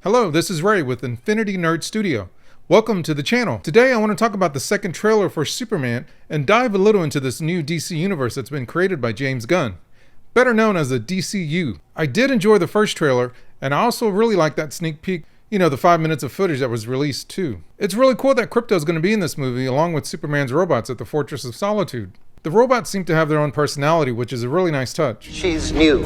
Hello, this is Ray with Infinity Nerd Studio. Welcome to the channel. Today I want to talk about the second trailer for Superman and dive a little into this new DC universe that's been created by James Gunn, better known as the DCU. I did enjoy the first trailer, and I also really like that sneak peek, the 5 minutes of footage that was released too. It's really cool that Krypto's going to be in this movie along with Superman's robots at the Fortress of Solitude. The robots seem to have their own personality, which is a really nice touch. She's new.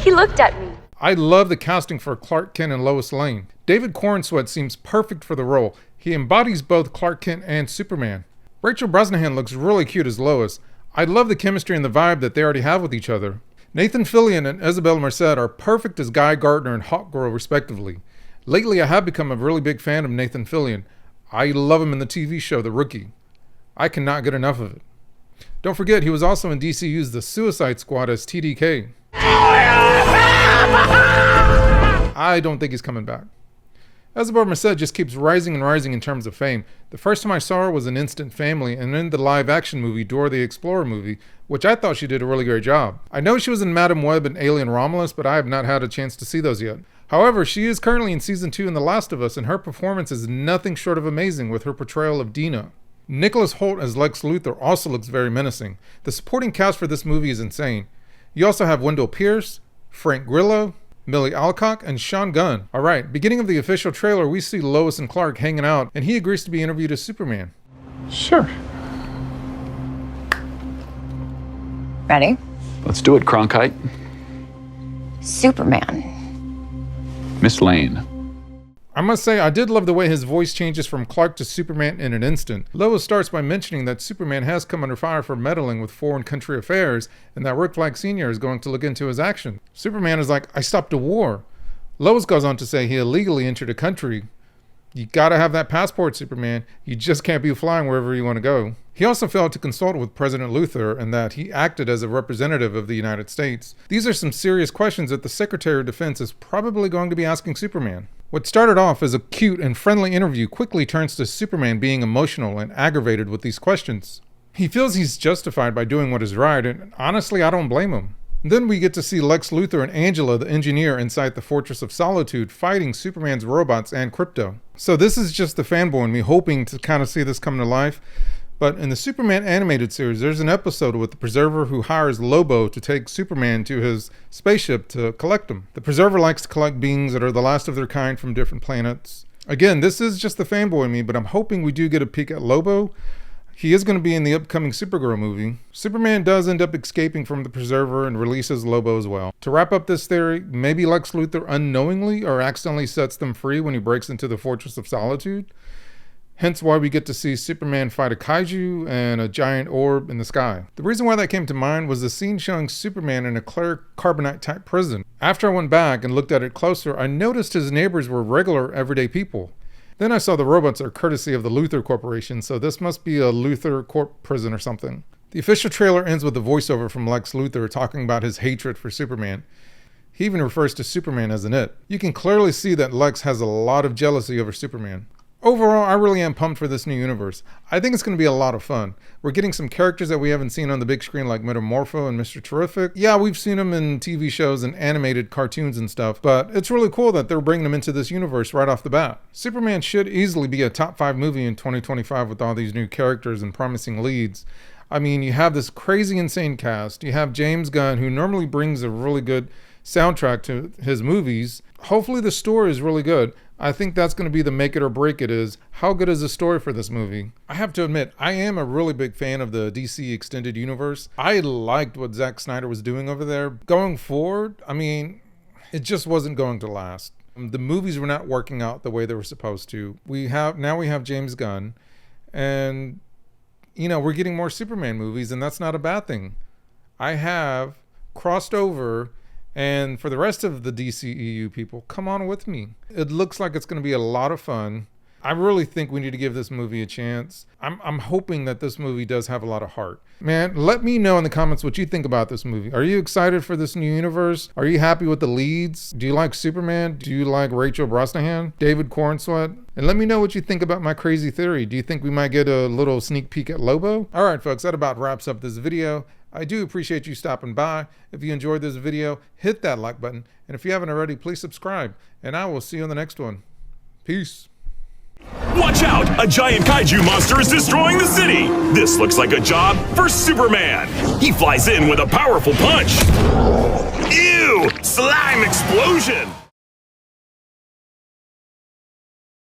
He looked at me. I love the casting for Clark Kent and Lois Lane. David Cornsweet seems perfect for the role. He embodies both Clark Kent and Superman. Rachel Brosnahan looks really cute as Lois. I love the chemistry and the vibe that they already have with each other. Nathan Fillion and Isabel Merced are perfect as Guy Gardner and Hawkgirl respectively. Lately I have become a really big fan of Nathan Fillion. I love him in the TV show The Rookie. I cannot get enough of it. Don't forget he was also in DCU's The Suicide Squad as TDK. I don't think he's coming back. Isabel Merced just keeps rising and rising in terms of fame. The first time I saw her was in Instant Family and in the live-action movie Dora the Explorer movie, which I thought she did a really great job. I know she was in Madam Web and Alien Romulus, but I have not had a chance to see those yet. However, she is currently in Season 2 in The Last of Us, and her performance is nothing short of amazing with her portrayal of Dina. Nicholas Hoult as Lex Luthor also looks very menacing. The supporting cast for this movie is insane. You also have Wendell Pierce, Frank Grillo, Millie Alcock, and Sean Gunn. Alright, beginning of the official trailer, we see Lois and Clark hanging out, and he agrees to be interviewed as Superman. Sure. Ready? Let's do it, Cronkite. Superman. Miss Lane. I must say, I did love the way his voice changes from Clark to Superman in an instant. Lois starts by mentioning that Superman has come under fire for meddling with foreign country affairs, and that Rick Flag Sr. is going to look into his actions. Superman is like, I stopped a war. Lois goes on to say he illegally entered a country. You gotta have that passport, Superman. You just can't be flying wherever you want to go. He also failed to consult with President Luthor and that he acted as a representative of the United States. These are some serious questions that the Secretary of Defense is probably going to be asking Superman. What started off as a cute and friendly interview quickly turns to Superman being emotional and aggravated with these questions. He feels he's justified by doing what is right, and honestly, I don't blame him. Then we get to see Lex Luthor and Angela, the engineer inside the Fortress of Solitude, fighting Superman's robots and Krypto. So this is just the fanboy in me hoping to kind of see this come to life. But in the Superman animated series, there's an episode with the Preserver who hires Lobo to take Superman to his spaceship to collect him. The Preserver likes to collect beings that are the last of their kind from different planets. Again, this is just the fanboy in me, but I'm hoping we do get a peek at Lobo. He is going to be in the upcoming Supergirl movie. Superman does end up escaping from the Preserver and releases Lobo as well. To wrap up this theory, maybe Lex Luthor unknowingly or accidentally sets them free when he breaks into the Fortress of Solitude. Hence why we get to see Superman fight a kaiju and a giant orb in the sky. The reason why that came to mind was the scene showing Superman in a clear carbonite type prison. After I went back and looked at it closer, I noticed his neighbors were regular everyday people. Then I saw the robots are courtesy of the Luthor Corporation, so this must be a Luthor Corp prison or something. The official trailer ends with a voiceover from Lex Luthor talking about his hatred for Superman. He even refers to Superman as an it. You can clearly see that Lex has a lot of jealousy over Superman. Overall, I really am pumped for this new universe. I think it's going to be a lot of fun. We're getting some characters that we haven't seen on the big screen like Metamorpho and Mr. Terrific. Yeah, we've seen them in TV shows and animated cartoons and stuff, but it's really cool that they're bringing them into this universe right off the bat. Superman should easily be a top 5 movie in 2025 with all these new characters and promising leads. I mean, you have this crazy insane cast. You have James Gunn, who normally brings a really good soundtrack to his movies. Hopefully the story is really good. I think that's going to be the make it or break it is, how good is the story for this movie? I have to admit, I am a really big fan of the DC Extended Universe. I liked what Zack Snyder was doing over there. Going forward, I mean, it just wasn't going to last. The movies were not working out the way they were supposed to. Now we have James Gunn, and we're getting more Superman movies, and that's not a bad thing. I have crossed over. And for the rest of the DCEU people, come on with me. It looks like it's going to be a lot of fun. I really think we need to give this movie a chance. I'm hoping that this movie does have a lot of heart. Man, let me know in the comments what you think about this movie. Are you excited for this new universe? Are you happy with the leads? Do you like Superman? Do you like Rachel Brosnahan? David Cornsweet? And let me know what you think about my crazy theory. Do you think we might get a little sneak peek at Lobo? All right, folks, that about wraps up this video. I do appreciate you stopping by. If you enjoyed this video, hit that like button. And if you haven't already, please subscribe. And I will see you on the next one. Peace. Watch out! A giant kaiju monster is destroying the city! This looks like a job for Superman! He flies in with a powerful punch! Ew! Slime explosion!